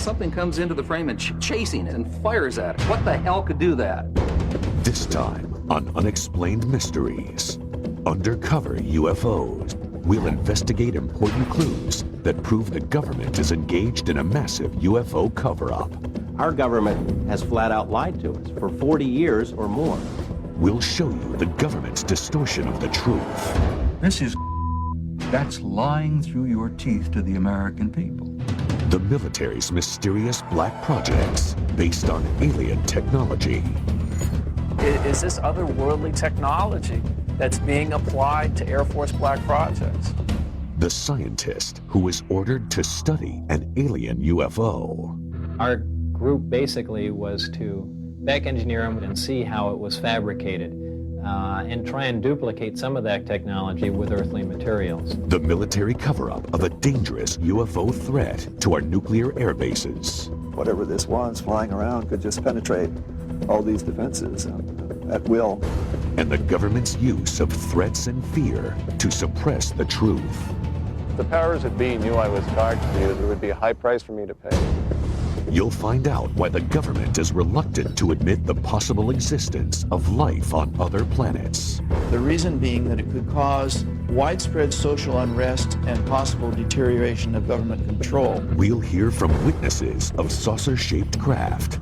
something comes into the frame and chasing it and fires at it. What the hell could do that? This time on Unexplained Mysteries, Undercover UFOs, we'll investigate important clues that prove the government is engaged in a massive UFO cover-up. Our government has flat out lied to us for 40 years or more. We'll show you the government's distortion of the truth. This is that's lying through your teeth to the American people. The military's mysterious black projects based on alien technology. Is this otherworldly technology that's being applied to Air Force black projects? The scientist who was ordered to study an alien UFO. Our group basically was to back engineer them and see how it was fabricated and try and duplicate some of that technology with earthly materials. The military cover-up of a dangerous UFO threat to our nuclear air bases. Whatever this was flying around could just penetrate all these defenses at will. And the government's use of threats and fear to suppress the truth. If the powers that be knew I was targeted, there would be a high price for me to pay. You'll find out why the government is reluctant to admit the possible existence of life on other planets. The reason being that it could cause widespread social unrest and possible deterioration of government control. We'll hear from witnesses of saucer-shaped craft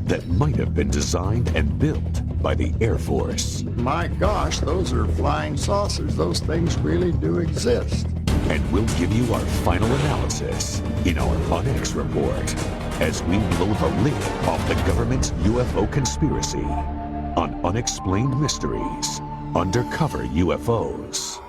that might have been designed and built by the Air Force. My gosh, those are flying saucers. Those things really do exist. And we'll give you our final analysis in our UNEX report as we blow the lid off the government's UFO conspiracy on Unexplained Mysteries, Undercover UFOs.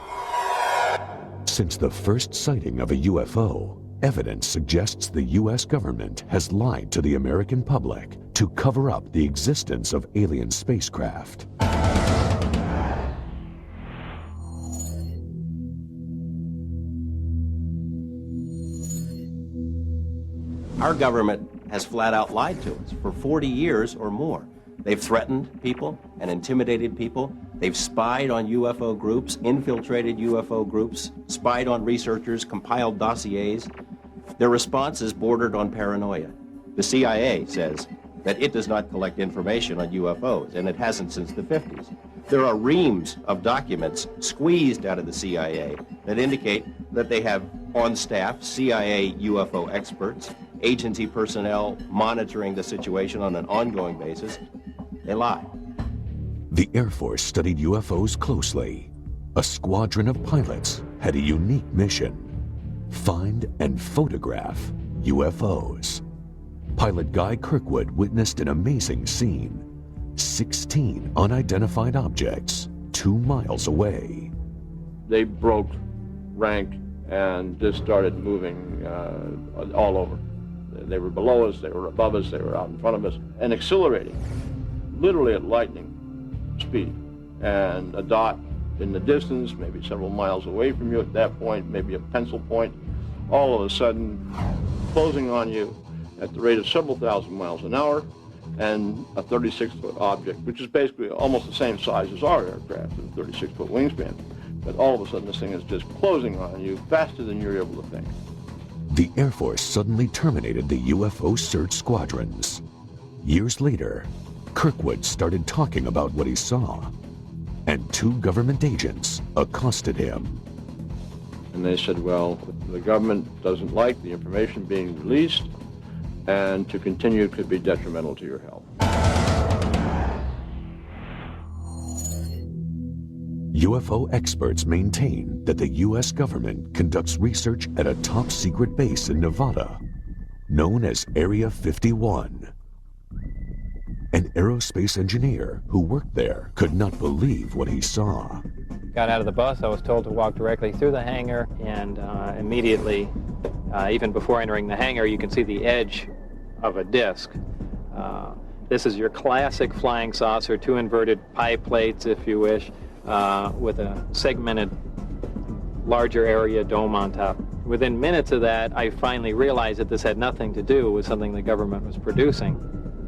Since the first sighting of a UFO, evidence suggests the U.S. government has lied to the American public to cover up the existence of alien spacecraft. Our government has flat out lied to us for 40 years or more. They've threatened people and intimidated people. They've spied on UFO groups, infiltrated UFO groups, spied on researchers, compiled dossiers. Their response is bordered on paranoia. The CIA says that it does not collect information on UFOs, and it hasn't since the 50s. There are reams of documents squeezed out of the CIA that indicate that they have on staff CIA UFO experts, agency personnel monitoring the situation on an ongoing basis. They lie. The Air Force studied UFOs closely. A squadron of pilots had a unique mission: find and photograph UFOs. Pilot Guy Kirkwood witnessed an amazing scene: 16 unidentified objects 2 miles away. They broke rank and just started moving all over. They were below us, they were above us, they were out in front of us, and accelerating, literally at lightning speed. And a dot in the distance, maybe several miles away from you at that point, maybe a pencil point, all of a sudden closing on you at the rate of several thousand miles an hour, and a 36-foot object, which is basically almost the same size as our aircraft, with a 36-foot wingspan. But all of a sudden this thing is just closing on you faster than you're able to think. The Air Force suddenly terminated the UFO search squadrons. Years later, Kirkwood started talking about what he saw, and 2 government agents accosted him. And they said, well, the government doesn't like the information being released, and to continue could be detrimental to your health. UFO experts maintain that the U.S. government conducts research at a top-secret base in Nevada, known as Area 51. An aerospace engineer who worked there could not believe what he saw. Got out of the bus, I was told to walk directly through the hangar, and immediately, even before entering the hangar, you can see the edge of a disc. This is your classic flying saucer, 2 inverted pie plates, if you wish, with a segmented larger area dome on top. Within minutes of that, I finally realized that this had nothing to do with something the government was producing.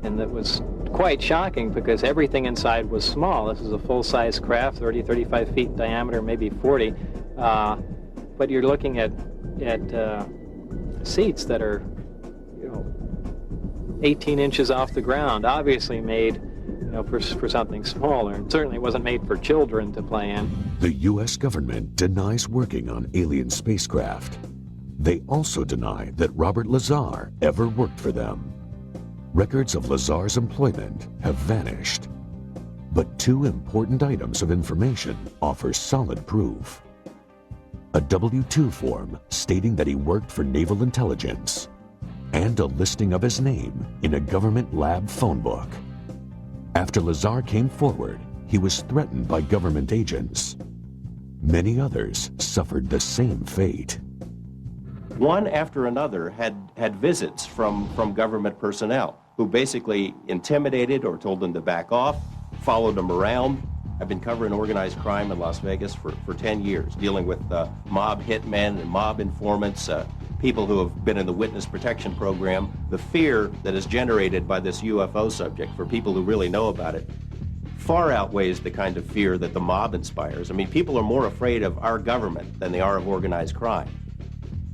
And that was quite shocking because everything inside was small. This is a full-size craft, 30, 35 feet in diameter, maybe 40. But you're looking at seats that are, 18 inches off the ground, obviously made for something smaller, and certainly wasn't made for children to play in. The U.S. government denies working on alien spacecraft. They also deny that Robert Lazar ever worked for them. Records of Lazar's employment have vanished. But two important items of information offer solid proof. A W-2 form stating that he worked for naval intelligence, and a listing of his name in a government lab phone book. After Lazar came forward, he was threatened by government agents. Many others suffered the same fate. One after another had visits from government personnel who basically intimidated or told them to back off, followed them around. I've been covering organized crime in Las Vegas for 10 years, dealing with mob hitmen and mob informants, people who have been in the witness protection program. The fear that is generated by this UFO subject for people who really know about it far outweighs the kind of fear that the mob inspires. I mean, people are more afraid of our government than they are of organized crime.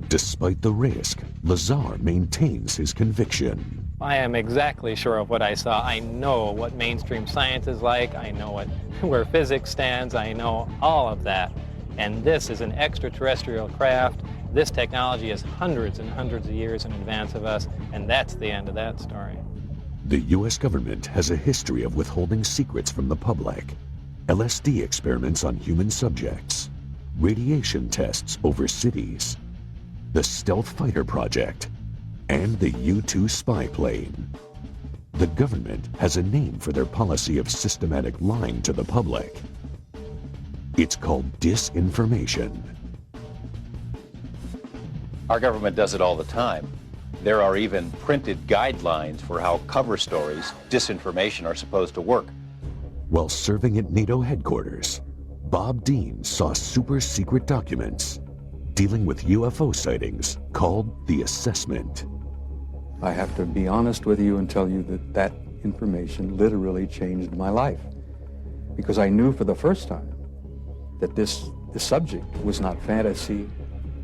Despite the risk, Lazar maintains his conviction. I am exactly sure of what I saw. I know what mainstream science is like. I know where physics stands. I know all of that. And this is an extraterrestrial craft. This technology is hundreds and hundreds of years in advance of us, and that's the end of that story. The U.S. government has a history of withholding secrets from the public. LSD experiments on human subjects, radiation tests over cities, the Stealth Fighter Project, and the U-2 spy plane. The government has a name for their policy of systematic lying to the public. It's called disinformation. Our government does it all the time. There are even printed guidelines for how cover stories, disinformation, are supposed to work. While serving at NATO headquarters, Bob Dean saw super secret documents dealing with UFO sightings called the Assessment. I have to be honest with you and tell you that that information literally changed my life, because I knew for the first time that this subject was not fantasy,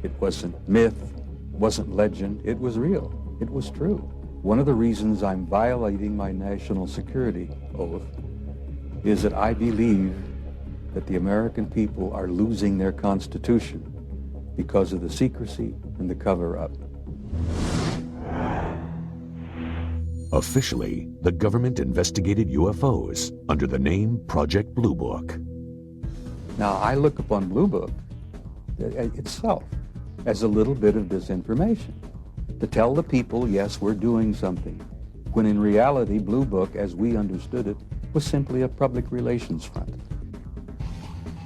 it wasn't myth, wasn't legend, it was real, it was true. One of the reasons I'm violating my national security oath is that I believe that the American people are losing their Constitution because of the secrecy and the cover-up. Officially, the government investigated UFOs under the name Project Blue Book. Now, I look upon Blue Book itself as a little bit of disinformation, to tell the people, yes, we're doing something, when in reality, Blue Book, as we understood it, was simply a public relations front.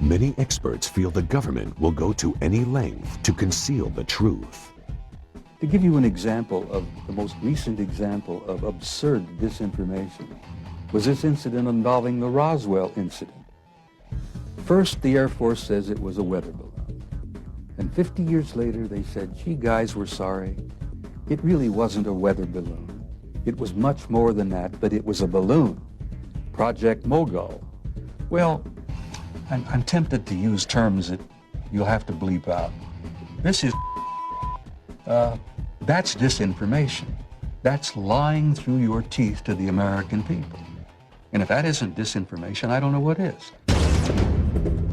Many experts feel the government will go to any length to conceal the truth. To give you an example of the most recent example of absurd disinformation was this incident involving the Roswell incident. First, the Air Force says it was a weather balloon. And 50 years later, they said, gee, guys, we're sorry. It really wasn't a weather balloon. It was much more than that, but it was a balloon. Project Mogul. Well, I'm tempted to use terms that you'll have to bleep out. This is that's disinformation. That's lying through your teeth to the American people. And if that isn't disinformation, I don't know what is.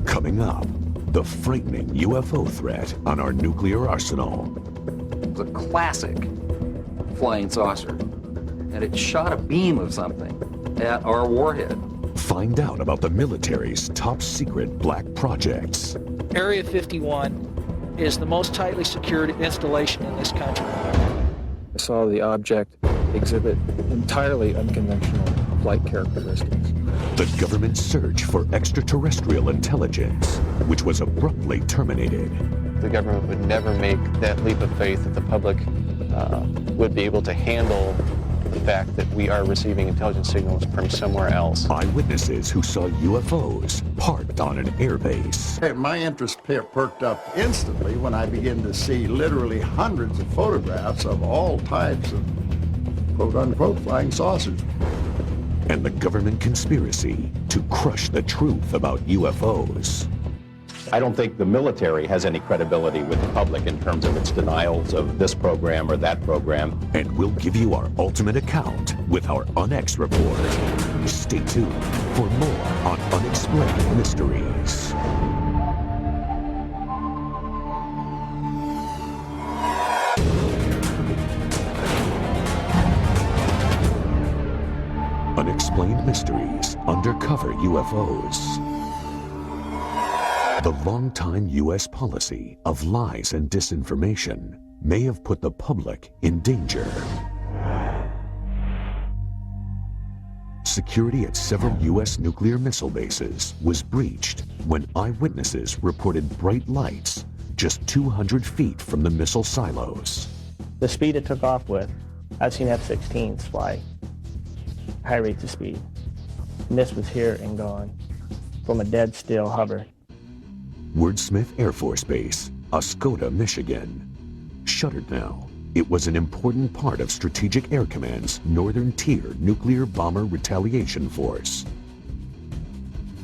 Coming up, the frightening UFO threat on our nuclear arsenal. It's a classic flying saucer, and it shot a beam of something at our warhead. Find out about the military's top secret black projects. Area 51 is the most tightly secured installation in this country. I saw the object exhibit entirely unconventional flight characteristics. The government's search for extraterrestrial intelligence, which was abruptly terminated. The government would never make that leap of faith that the public would be able to handle the fact that we are receiving intelligence signals from somewhere else. Eyewitnesses who saw UFOs parked on an airbase. Hey, my interest perked up instantly when I began to see literally hundreds of photographs of all types of quote-unquote flying saucers. And the government conspiracy to crush the truth about UFOs. I don't think the military has any credibility with the public in terms of its denials of this program or that program. And we'll give you our ultimate account with our UNEX report. Stay tuned for more on Unexplained Mysteries. Unexplained Mysteries, Undercover UFOs. The longtime U.S. policy of lies and disinformation may have put the public in danger. Security at several U.S. nuclear missile bases was breached when eyewitnesses reported bright lights just 200 feet from the missile silos. The speed it took off with, I've seen F-16s fly high rates of speed. And this was here and gone from a dead still hover. Wordsmith Air Force Base, Oscoda, Michigan. Shuttered now, it was an important part of Strategic Air Command's Northern Tier Nuclear Bomber Retaliation Force.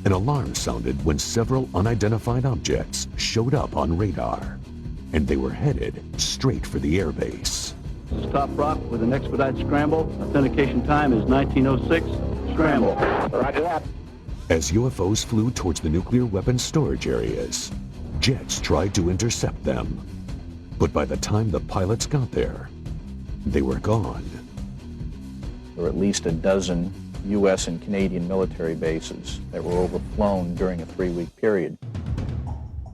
An alarm sounded when several unidentified objects showed up on radar, and they were headed straight for the airbase. Stop rock with an expedited scramble. Authentication time is 1906. Scramble. Roger that. As UFOs flew towards the nuclear weapons storage areas, jets tried to intercept them. But by the time the pilots got there, they were gone. There were at least a dozen U.S. and Canadian military bases that were overflown during a 3-week period.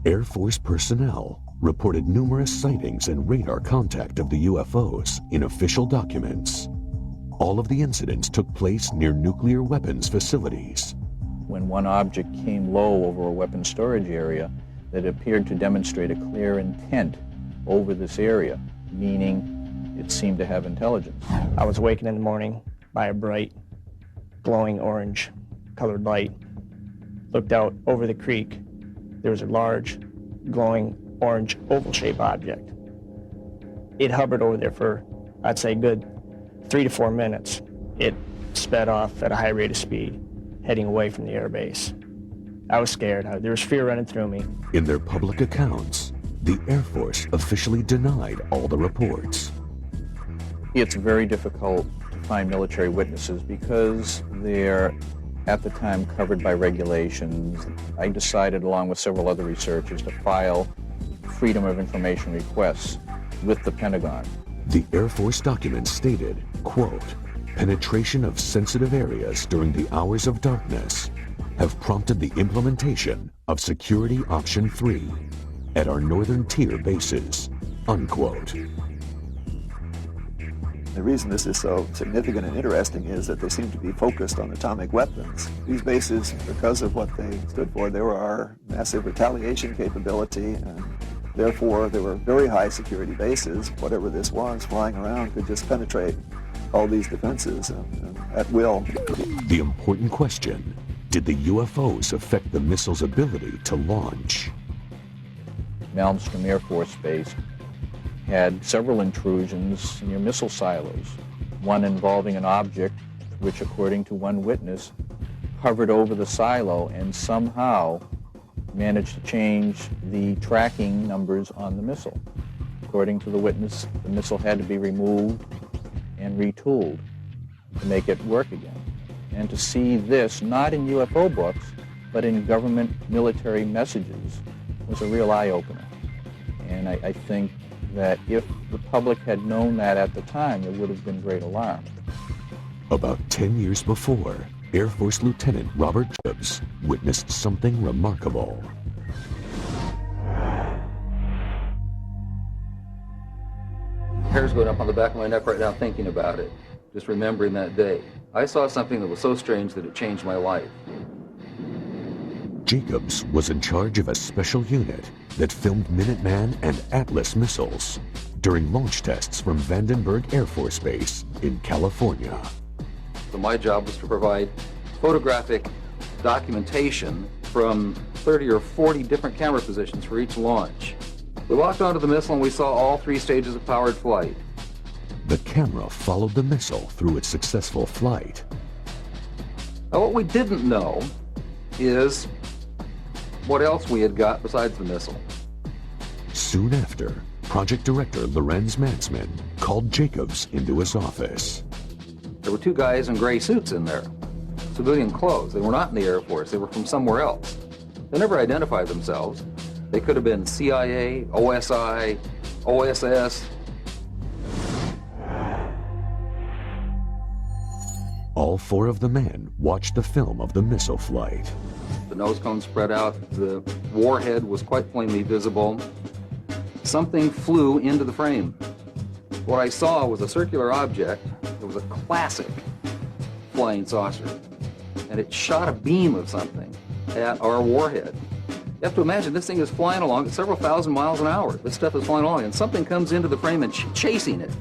Air Force personnel reported numerous sightings and radar contact of the UFOs in official documents. All of the incidents took place near nuclear weapons facilities. When one object came low over a weapons storage area, that appeared to demonstrate a clear intent over this area, meaning it seemed to have intelligence. I was awakened in the morning by a bright, glowing orange colored light. Looked out over the creek. There was a large, glowing orange oval-shaped object. It hovered over there for, I'd say, good 3 to 4 minutes. It sped off at a high rate of speed, heading away from the airbase. I was scared. There was fear running through me. In their public accounts, the Air Force officially denied all the reports. It's very difficult to find military witnesses because they're, at the time, covered by regulations. I decided, along with several other researchers, to file Freedom of Information requests with the Pentagon. The Air Force documents stated, quote, penetration of sensitive areas during the hours of darkness have prompted the implementation of Security Option 3 at our Northern Tier bases, unquote. The reason this is so significant and interesting is that they seem to be focused on atomic weapons. These bases, because of what they stood for, they were our massive retaliation capability, and therefore they were very high security bases. Whatever this was flying around could just penetrate all these defenses at will. The important question, did the UFOs affect the missile's ability to launch? Malmstrom Air Force Base had several intrusions near missile silos, one involving an object which, according to one witness, hovered over the silo and somehow managed to change the tracking numbers on the missile. According to the witness, the missile had to be removed and retooled to make it work again. And to see this, not in UFO books, but in government military messages, was a real eye-opener. And I think that if the public had known that at the time, there would have been great alarm. About 10 years before, Air Force Lieutenant Robert Jacobs witnessed something remarkable. Hair's going up on the back of my neck right now thinking about it, just remembering that day. I saw something that was so strange that it changed my life. Jacobs was in charge of a special unit that filmed Minuteman and Atlas missiles during launch tests from Vandenberg Air Force Base in California. So my job was to provide photographic documentation from 30 or 40 different camera positions for each launch. We walked onto the missile and we saw all 3 stages of powered flight. The camera followed the missile through its successful flight. Now what we didn't know is what else we had got besides the missile. Soon after, Project Director Lorenz Matzman called Jacobs into his office. There were two guys in gray suits in there, civilian clothes. They were not in the Air Force. They were from somewhere else. They never identified themselves. They could have been CIA, OSI, OSS. All four of the men watched the film of the missile flight. The nose cone spread out. The warhead was quite plainly visible. Something flew into the frame. What I saw was a circular object. It was a classic flying saucer. And it shot a beam of something at our warhead. You have to imagine this thing is flying along at several thousand miles an hour. This stuff is flying along, and something comes into the frame and chasing it.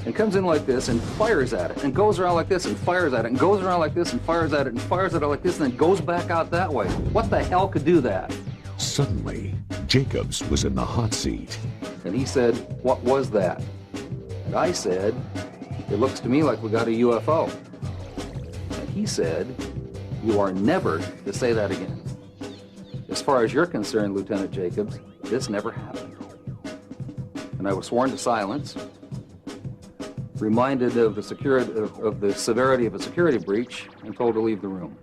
And comes in like this and fires at it, and goes around like this and fires at it, and goes around like this and fires at it, and fires at it like this, and then goes back out that way. What the hell could do that? Suddenly, Jacobs was in the hot seat. And he said, "What was that?" And I said, "It looks to me like we got a UFO." And he said, "You are never to say that again. As far as you're concerned, Lieutenant Jacobs, this never happened." And I was sworn to silence, reminded of the severity of a security breach, and told to leave the room.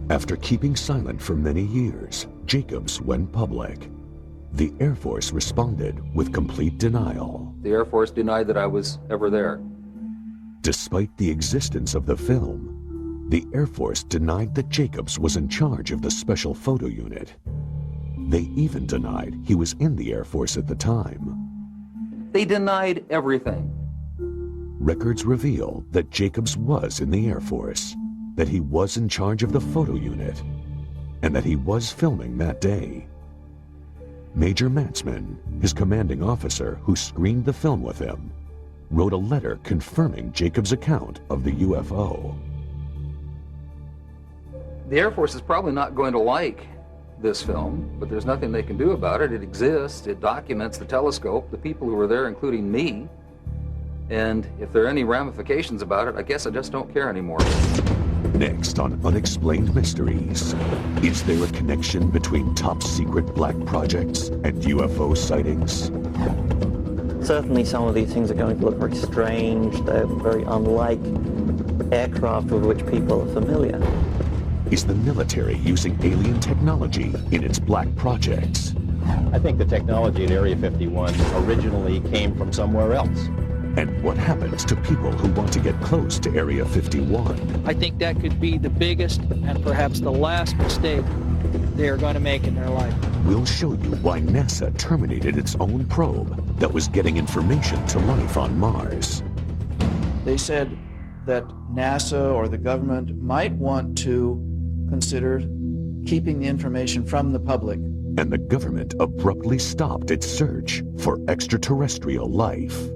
After keeping silent for many years, Jacobs went public. The Air Force responded with complete denial. The Air Force denied that I was ever there. Despite the existence of the film, the Air Force denied that Jacobs was in charge of the Special Photo Unit. They even denied he was in the Air Force at the time. They denied everything. Records reveal that Jacobs was in the Air Force, that he was in charge of the photo unit, and that he was filming that day. Major Matzman, his commanding officer who screened the film with him, wrote a letter confirming Jacobs' account of the UFO. The Air Force is probably not going to like this film, but there's nothing they can do about it. It exists, it documents the telescope, the people who were there, including me. And if there are any ramifications about it, I guess I just don't care anymore. Next on Unexplained Mysteries, is there a connection between top-secret black projects and UFO sightings? Certainly some of these things are going to look very strange. They're very unlike aircraft with which people are familiar. Is the military using alien technology in its black projects? I think the technology at Area 51 originally came from somewhere else. And what happens to people who want to get close to Area 51? I think that could be the biggest and perhaps the last mistake they are going to make in their life. We'll show you why NASA terminated its own probe that was getting information to life on Mars. They said that NASA or the government might want to consider keeping the information from the public. And the government abruptly stopped its search for extraterrestrial life.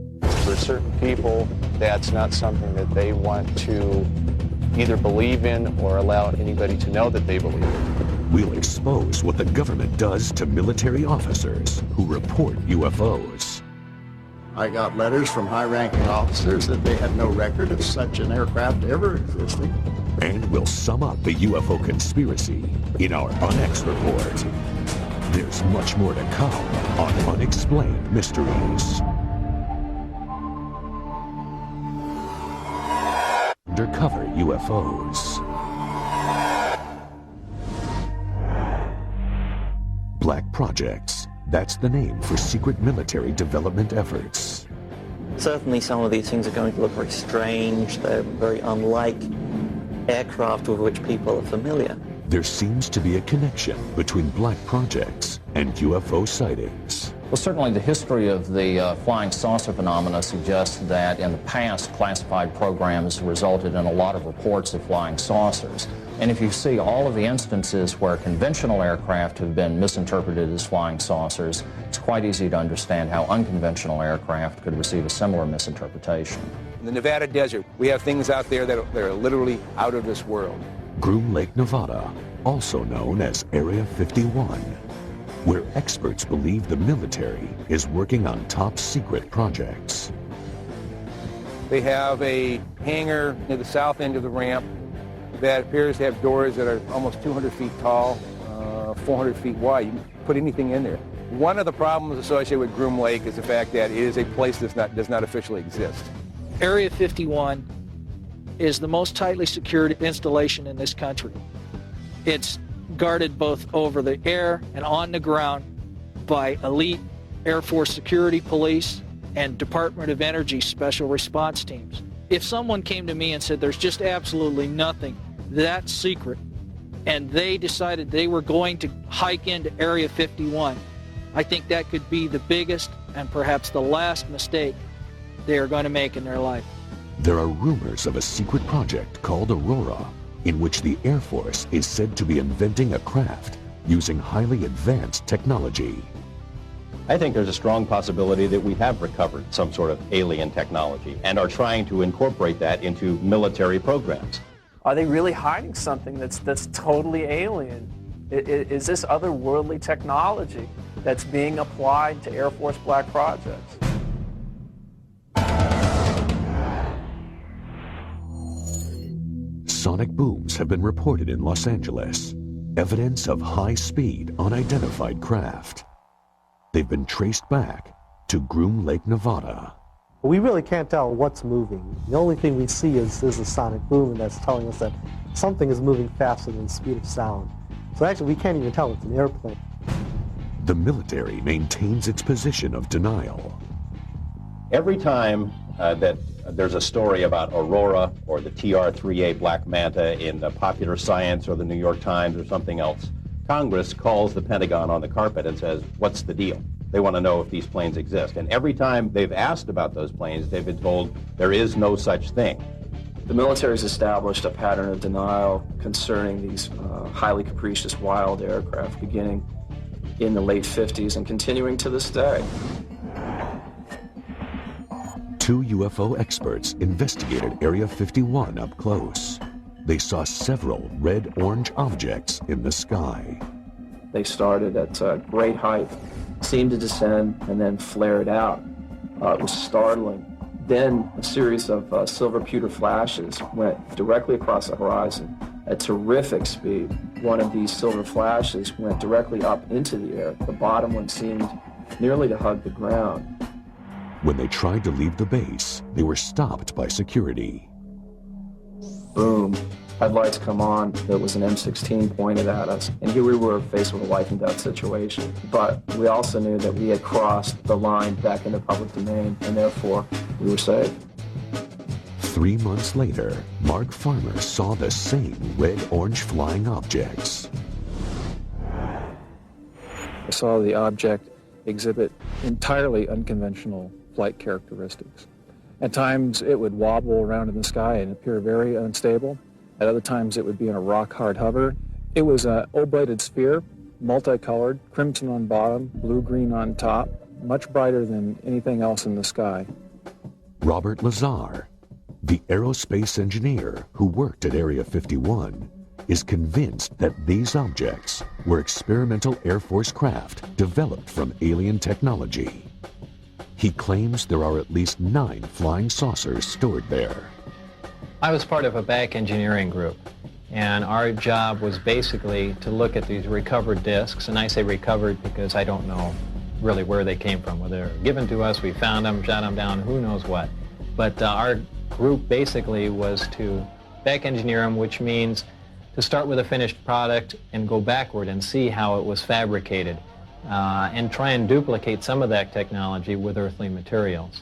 For certain people, that's not something that they want to either believe in or allow anybody to know that they believe in. We'll expose what the government does to military officers who report UFOs. I got letters from high-ranking officers that they had no record of such an aircraft ever existing. And we'll sum up the UFO conspiracy in our UNEX report. There's much more to come on Unexplained Mysteries. Undercover UFOs. Black projects. That's the name for secret military development efforts. Certainly some of these things are going to look very strange. They're very unlike aircraft with which people are familiar. There seems to be a connection between black projects and UFO sightings. Well, certainly the history of the flying saucer phenomena suggests that in the past, classified programs resulted in a lot of reports of flying saucers. And if you see all of the instances where conventional aircraft have been misinterpreted as flying saucers, it's quite easy to understand how unconventional aircraft could receive a similar misinterpretation. In the Nevada desert, we have things out there that are literally out of this world. Groom Lake, Nevada, also known as Area 51, where experts believe the military is working on top-secret projects. They have a hangar near the south end of the ramp that appears to have doors that are almost 200 feet tall, 400 feet wide. You can put anything in there. One of the problems associated with Groom Lake is the fact that it is a place that does not officially exist. Area 51 is the most tightly secured installation in this country. It's guarded both over the air and on the ground by elite Air Force security police and Department of Energy special response teams. If someone came to me and said there's just absolutely nothing, that's secret, and they decided they were going to hike into Area 51, I think that could be the biggest and perhaps the last mistake they are going to make in their life. There are rumors of a secret project called Aurora, in which the Air Force is said to be inventing a craft using highly advanced technology. I think there's a strong possibility that we have recovered some sort of alien technology and are trying to incorporate that into military programs. Are they really hiding something that's totally alien? Is this otherworldly technology that's being applied to Air Force black projects? Sonic booms have been reported in Los Angeles, evidence of high-speed, unidentified craft. They've been traced back to Groom Lake, Nevada. We really can't tell what's moving. The only thing we see is a sonic boom, and that's telling us that something is moving faster than the speed of sound. So actually, we can't even tell it's an airplane. The military maintains its position of denial. Every time that there's a story about Aurora or the TR-3A Black Manta in the Popular Science or the New York Times or something else, Congress calls the Pentagon on the carpet and says, what's the deal? They want to know if these planes exist. And every time they've asked about those planes, they've been told there is no such thing. The military's established a pattern of denial concerning these highly capricious wild aircraft beginning in the late 50s and continuing to this day. Two UFO experts investigated Area 51 up close. They saw several red-orange objects in the sky. They started at great height, seemed to descend, and then flared out. It was startling. Then a series of silver pewter flashes went directly across the horizon at terrific speed. One of these silver flashes went directly up into the air. The bottom one seemed nearly to hug the ground. When they tried to leave the base, they were stopped by security. Boom. Headlights come on. There was an M16 pointed at us. And here we were faced with a life and death situation. But we also knew that we had crossed the line back into public domain, and therefore we were safe. 3 months later, Mark Farmer saw the same red-orange flying objects. I saw the object exhibit entirely unconventional flight characteristics. At times it would wobble around in the sky and appear very unstable. At other times it would be in a rock-hard hover. It was an oblated sphere, multicolored, crimson on bottom, blue-green on top, much brighter than anything else in the sky. Robert Lazar, the aerospace engineer who worked at Area 51, is convinced that these objects were experimental Air Force craft developed from alien technology. He claims there are at least 9 flying saucers stored there. I was part of a back engineering group, and our job was basically to look at these recovered discs, and I say recovered because I don't know really where they came from. Whether they were given to us, we found them, shot them down, who knows what. But our group basically was to back engineer them, which means to start with a finished product and go backward and see how it was fabricated, and try and duplicate some of that technology with earthly materials.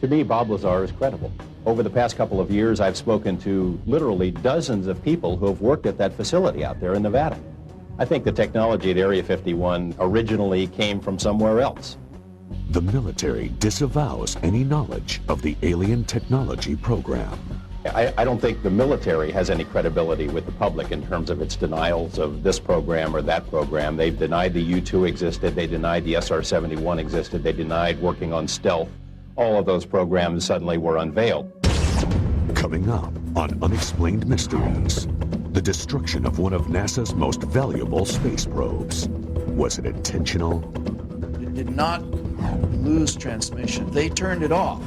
To me, Bob Lazar is credible. Over the past couple of years, I've spoken to literally dozens of people who have worked at that facility out there in Nevada. I think the technology at Area 51 originally came from somewhere else. The military disavows any knowledge of the alien technology program. I don't think the military has any credibility with the public in terms of its denials of this program or that program. They've denied the U-2 existed, they denied the SR-71 existed, they denied working on stealth. All of those programs suddenly were unveiled. Coming up on Unexplained Mysteries, the destruction of one of NASA's most valuable space probes. Was it intentional? It did not lose transmission. They turned it off.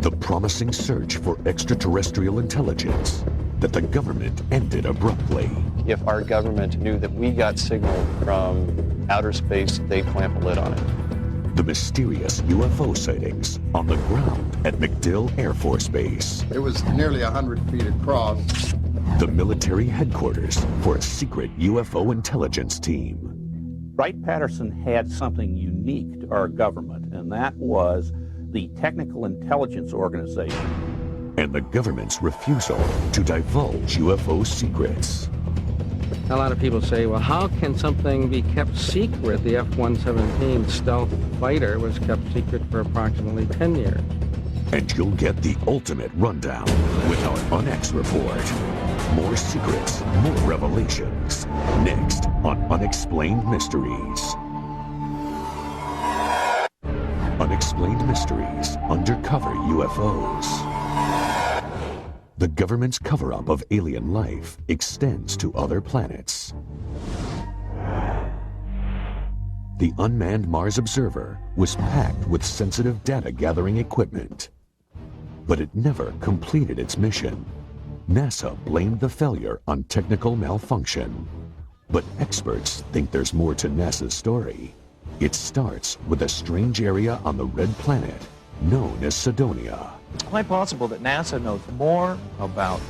The promising search for extraterrestrial intelligence that the government ended abruptly. if our government knew that we got signal from outer space, they'd clamp a lid on it. The mysterious UFO sightings on the ground at MacDill Air Force Base. It was nearly 100 feet across. The military headquarters for a secret UFO intelligence team. Wright-Patterson had something unique to our government, and that was the Technical Intelligence Organization. And the government's refusal to divulge UFO secrets. A lot of people say, well, how can something be kept secret? The F-117 stealth fighter was kept secret for approximately 10 years. And you'll get the ultimate rundown with our UNEX report. More secrets, more revelations. Next on Unexplained Mysteries. Unexplained Mysteries, Undercover UFOs. The government's cover-up of alien life extends to other planets. The unmanned Mars Observer was packed with sensitive data-gathering equipment. But it never completed its mission. NASA blamed the failure on technical malfunction. But experts think there's more to NASA's story. It starts with a strange area on the red planet known as Cydonia. It's quite possible that NASA knows more about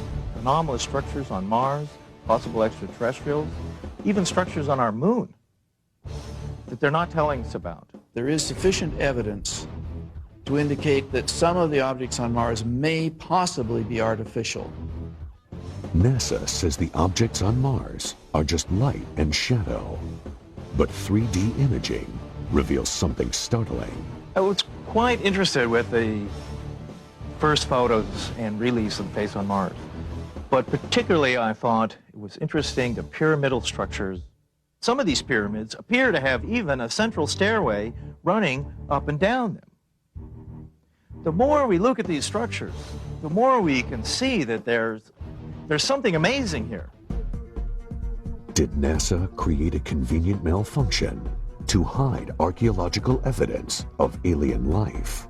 anomalous structures on Mars, possible extraterrestrials, even structures on our moon that they're not telling us about. There is sufficient evidence to indicate that some of the objects on Mars may possibly be artificial. NASA says the objects on Mars are just light and shadow. But 3D imaging reveals something startling. I was quite interested with the first photos and release of the face on Mars. But particularly I thought it was interesting the pyramidal structures. Some of these pyramids appear to have even a central stairway running up and down them. The more we look at these structures, the more we can see that there's something amazing here. Did NASA create a convenient malfunction to hide archaeological evidence of alien life?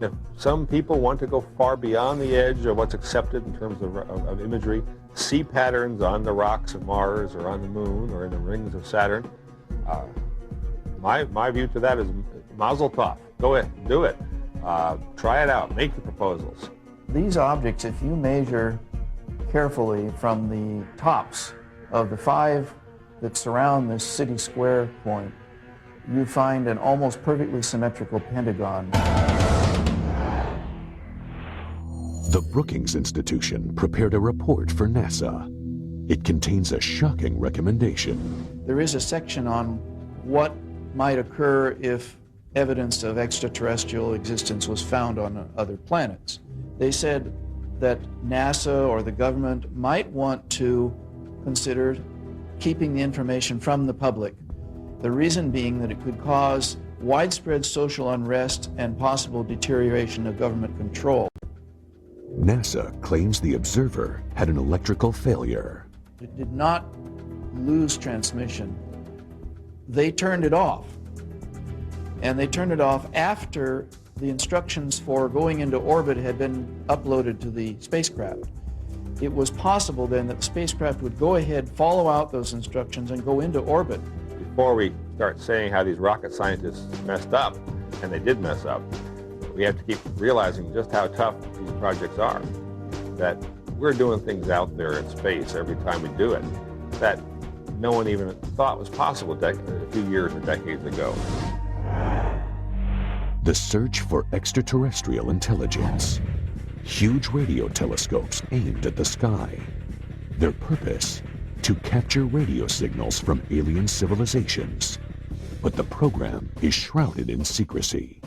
If some people want to go far beyond the edge of what's accepted in terms of imagery, see patterns on the rocks of Mars or on the moon or in the rings of Saturn, my view to that is mazel tov. Go ahead, do it. Try it out, make the proposals. These objects, if you measure carefully from the tops of the 5 that surround this city square point, you find an almost perfectly symmetrical pentagon. The Brookings Institution prepared a report for NASA. It contains a shocking recommendation. There is a section on what might occur if evidence of extraterrestrial existence was found on other planets. They said that NASA or the government might want to consider keeping the information from the public. The reason being that it could cause widespread social unrest and possible deterioration of government control. NASA claims the observer had an electrical failure. It did not lose transmission. They turned it off. And they turned it off after the instructions for going into orbit had been uploaded to the spacecraft. It was possible then that the spacecraft would go ahead, follow out those instructions, and go into orbit. Before we start saying how these rocket scientists messed up, and they did mess up, we have to keep realizing just how tough these projects are. That we're doing things out there in space every time we do it that no one even thought was possible a few years or decades ago. The search for extraterrestrial intelligence. Huge radio telescopes aimed at the sky. Their purpose? To capture radio signals from alien civilizations. But the program is shrouded in secrecy.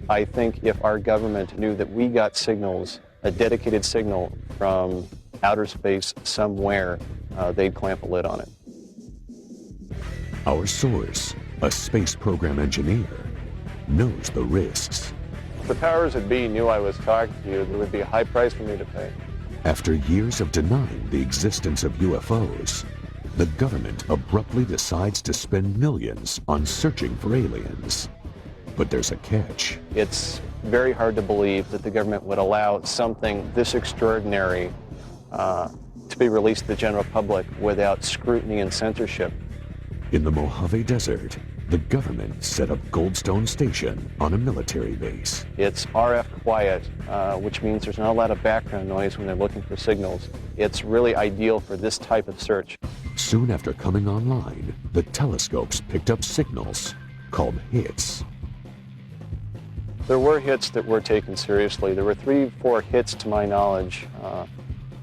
I think if our government knew that we got signals, a dedicated signal from outer space somewhere, they'd clamp a lid on it. Our source, a space program engineer, knows the risks. If the powers that be knew I was talking to you, there would be a high price for me to pay. After years of denying the existence of UFOs, the government abruptly decides to spend millions on searching for aliens. But there's a catch. It's very hard to believe that the government would allow something this extraordinary to should be released to the general public without scrutiny and censorship. In the Mojave Desert, the government set up Goldstone Station on a military base. It's RF quiet, which means there's not a lot of background noise when they're looking for signals. It's really ideal for this type of search. Soon after coming online, the telescopes picked up signals called hits. There were hits that were taken seriously. There were 3-4 hits, to my knowledge,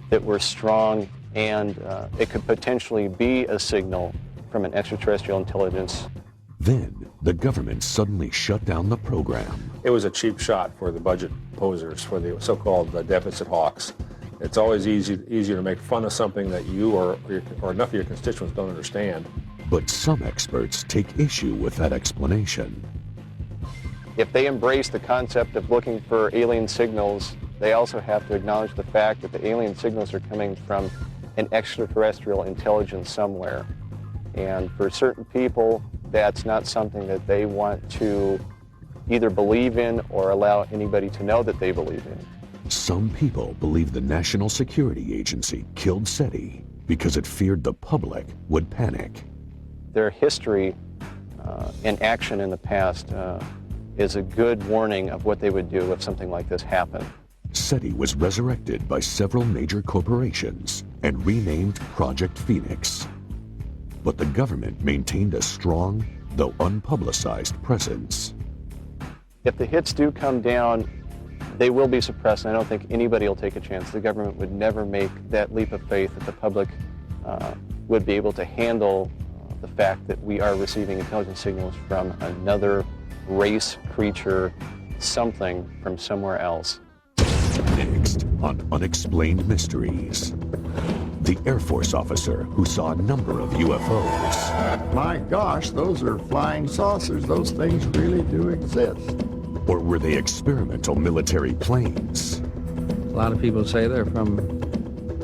that were strong, and it could potentially be a signal from an extraterrestrial intelligence. Then, the government suddenly shut down the program. It was a cheap shot for the budget posers, for the so-called deficit hawks. It's always easier to make fun of something that you or enough of your constituents don't understand. But some experts take issue with that explanation. If they embrace the concept of looking for alien signals, they also have to acknowledge the fact that the alien signals are coming from an extraterrestrial intelligence somewhere. And for certain people, that's not something that they want to either believe in or allow anybody to know that they believe in. Some people believe the National Security Agency killed SETI because it feared the public would panic. Their history and action in the past is a good warning of what they would do if something like this happened. SETI was resurrected by several major corporations and renamed Project Phoenix. But the government maintained a strong, though unpublicized, presence. If the hits do come down, they will be suppressed, and I don't think anybody will take a chance. The government would never make that leap of faith that the public would be able to handle the fact that we are receiving intelligence signals from another race, creature, something from somewhere else. Next on Unexplained Mysteries, the Air Force officer who saw a number of UFOs. My gosh, those are flying saucers. Those things really do exist. Or were they experimental military planes? A lot of people say they're from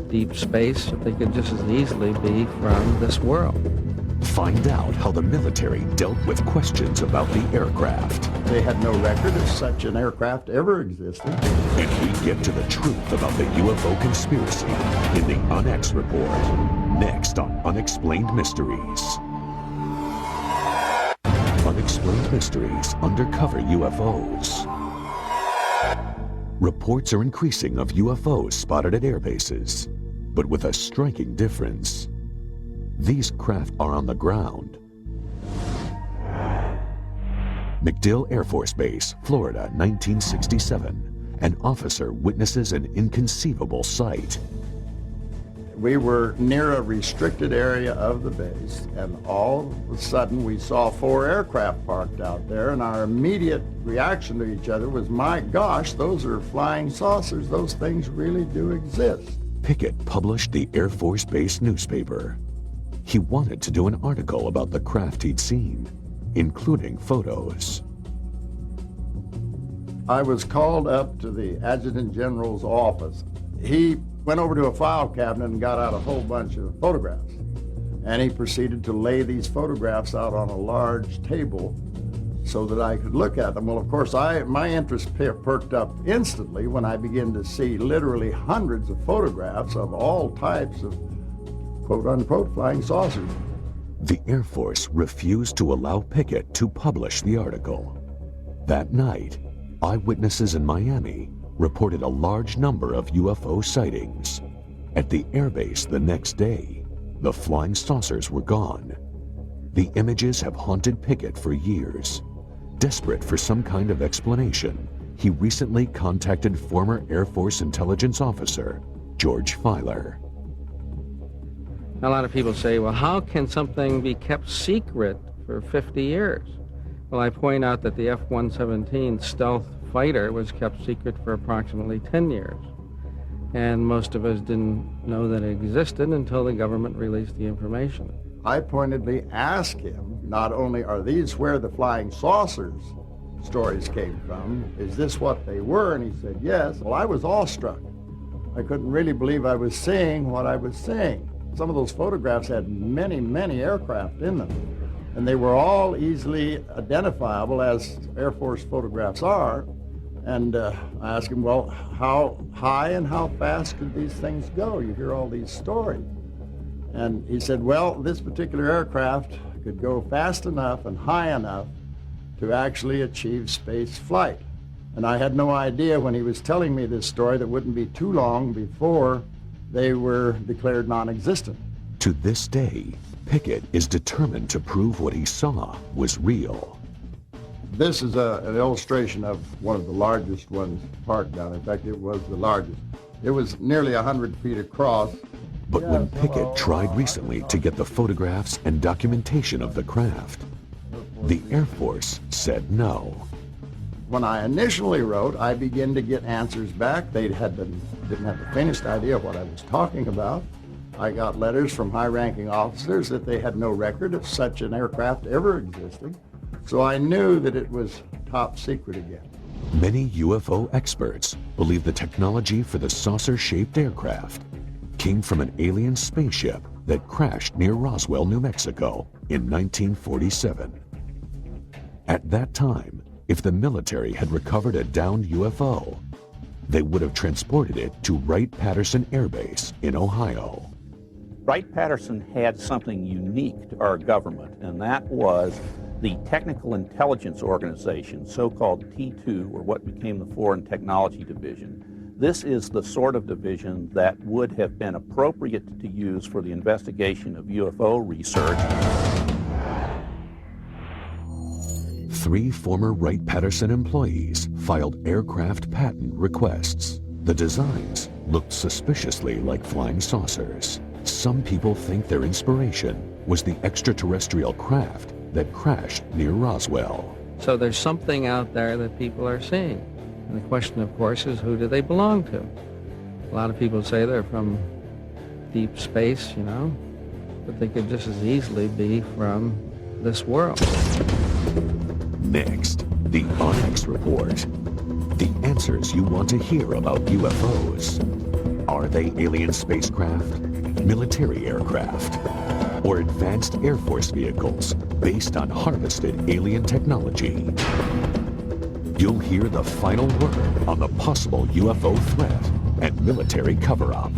deep space, but they could just as easily be from this world. Find out how the military dealt with questions about the aircraft. They had no record of such an aircraft ever existing. And we get to the truth about the UFO conspiracy in the UNEX report, next on Unexplained Mysteries. Unexplained Mysteries, Undercover UFOs. Reports are increasing of UFOs spotted at air bases, but with a striking difference. These craft are on the ground. MacDill Air Force Base, Florida, 1967. An officer witnesses an inconceivable sight. We were near a restricted area of the base, and all of a sudden we saw 4 aircraft parked out there, and our immediate reaction to each other was, my gosh, those are flying saucers. Those things really do exist. Pickett published the Air Force Base newspaper. He wanted to do an article about the craft he'd seen, including photos. I was called up to the Adjutant General's office. He went over to a file cabinet and got out a whole bunch of photographs. And he proceeded to lay these photographs out on a large table so that I could look at them. Well, of course, my interest perked up instantly when I began to see literally hundreds of photographs of all types of quote-unquote flying saucers. The Air Force refused to allow Pickett to publish the article. That night, eyewitnesses in Miami reported a large number of UFO sightings. At the airbase the next day, the flying saucers were gone. The images have haunted Pickett for years. Desperate for some kind of explanation, he recently contacted former Air Force intelligence officer George Filer. A lot of people say, well, how can something be kept secret for 50 years? Well, I point out that the F-117 stealth fighter was kept secret for approximately 10 years. And most of us didn't know that it existed until the government released the information. I pointedly asked him, not only are these where the flying saucers stories came from, is this what they were? And he said, yes. Well, I was awestruck. I couldn't really believe I was seeing what I was seeing. Some of those photographs had many, many aircraft in them, and they were all easily identifiable, as Air Force photographs are, And I asked him, well, how high and how fast could these things go? You hear all these stories. And he said, well, this particular aircraft could go fast enough and high enough to actually achieve space flight. And I had no idea when he was telling me this story that it wouldn't be too long before they were declared non-existent. To this day, Pickett is determined to prove what he saw was real. This is an illustration of one of the largest ones parked down. In fact, it was the largest. It was nearly 100 feet across. But when Pickett tried recently to get the photographs and documentation of the craft, the Air Force said no. When I initially wrote, I began to get answers back. They didn't have the faintest idea what I was talking about. I got letters from high-ranking officers that they had no record of such an aircraft ever existing. So I knew that it was top secret again. Many UFO experts believe the technology for the saucer-shaped aircraft came from an alien spaceship that crashed near Roswell, New Mexico in 1947. At that time, if the military had recovered a downed UFO, they would have transported it to Wright-Patterson Air Base in Ohio. Wright-Patterson had something unique to our government, and that was the Technical Intelligence Organization, so-called T2, or what became the Foreign Technology Division. This is the sort of division that would have been appropriate to use for the investigation of UFO research. 3 former Wright-Patterson employees filed aircraft patent requests. The designs looked suspiciously like flying saucers. Some people think their inspiration was the extraterrestrial craft that crashed near Roswell. So there's something out there that people are seeing. And the question, of course, is who do they belong to? A lot of people say they're from deep space, you know, but they could just as easily be from this world. Next, the UNEX report. The answers you want to hear about UFOs. Are they alien spacecraft, military aircraft, or advanced Air Force vehicles based on harvested alien technology? You'll hear the final word on the possible UFO threat and military cover-up.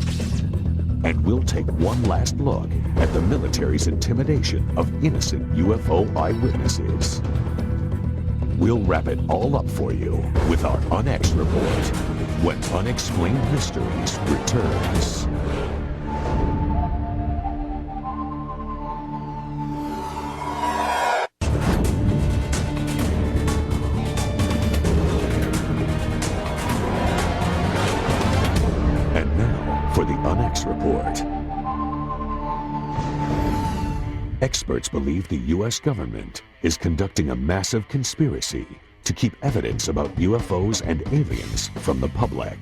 And we'll take one last look at the military's intimidation of innocent UFO eyewitnesses. We'll wrap it all up for you with our UNEX report when Unexplained Mysteries returns. And now for the UNEX report. Experts believe the U.S. government is conducting a massive conspiracy to keep evidence about UFOs and aliens from the public.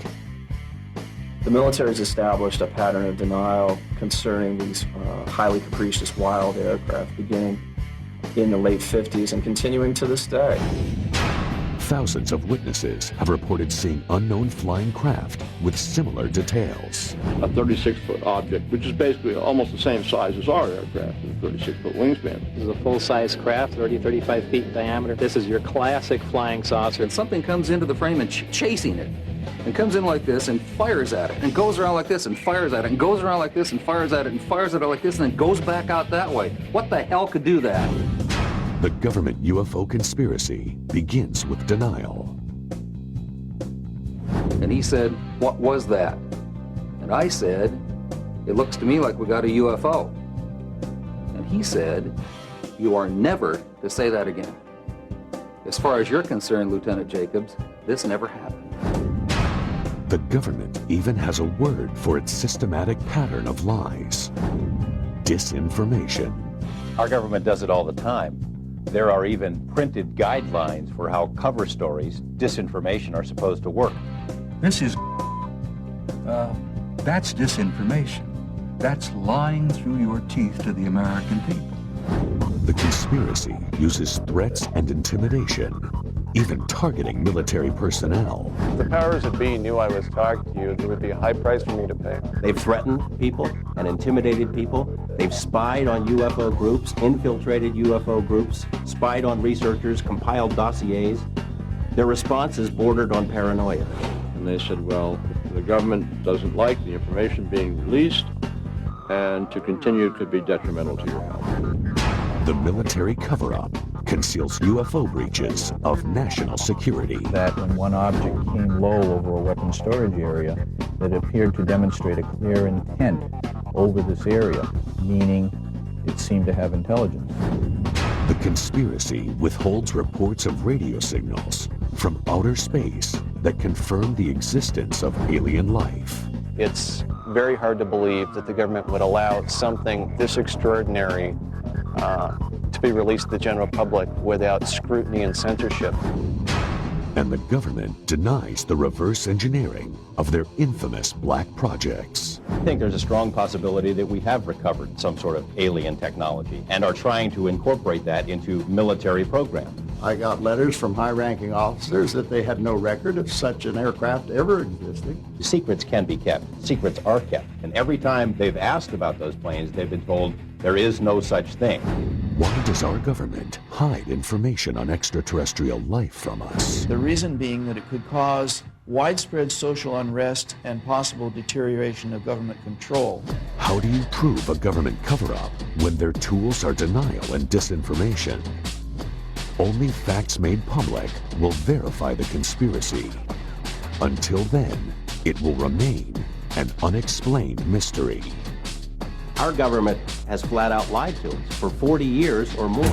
The military has established a pattern of denial concerning these highly capricious wild aircraft beginning in the late 50s and continuing to this day. Thousands of witnesses have reported seeing unknown flying craft with similar details. A 36-foot object, which is basically almost the same size as our aircraft, a 36-foot wingspan. This is a full-size craft, 35 feet in diameter. This is your classic flying saucer. And something comes into the frame and chasing it. And comes in like this and fires at it. And goes around like this and fires at it. And goes around like this and fires at it. And fires at it like this and then goes back out that way. What the hell could do that? The government UFO conspiracy begins with denial. And he said, "What was that?" And I said, "It looks to me like we got a UFO." And he said, "You are never to say that again. As far as you're concerned, Lieutenant Jacobs, this never happened." The government even has a word for its systematic pattern of lies: disinformation. Our government does it all the time. There are even printed guidelines for how cover stories, disinformation, are supposed to work. This is, that's disinformation. That's lying through your teeth to the American people. The conspiracy uses threats and intimidation, even targeting military personnel. If the powers that be knew I was talking to you, there would be a high price for me to pay. They've threatened people and intimidated people. They've spied on UFO groups, infiltrated UFO groups, spied on researchers, compiled dossiers. Their responses bordered on paranoia. And they said, well, if the government doesn't like the information being released, and to continue could be detrimental to your health. The military cover-up conceals UFO breaches of national security. That when one object came low over a weapons storage area, that appeared to demonstrate a clear intent over this area, meaning it seemed to have intelligence. The conspiracy withholds reports of radio signals from outer space that confirm the existence of alien life. It's very hard to believe that the government would allow something this extraordinary to be released to the general public without scrutiny and censorship. And the government denies the reverse engineering of their infamous black projects. I think there's a strong possibility that we have recovered some sort of alien technology and are trying to incorporate that into military programs. I got letters from high-ranking officers that they had no record of such an aircraft ever existing. Secrets can be kept. Secrets are kept. And every time they've asked about those planes, they've been told there is no such thing. Why does our government hide information on extraterrestrial life from us? The reason being that it could cause widespread social unrest and possible deterioration of government control. How do you prove a government cover-up when their tools are denial and disinformation? Only facts made public will verify the conspiracy. Until then, it will remain an unexplained mystery. Our government has flat out lied to us for 40 years or more.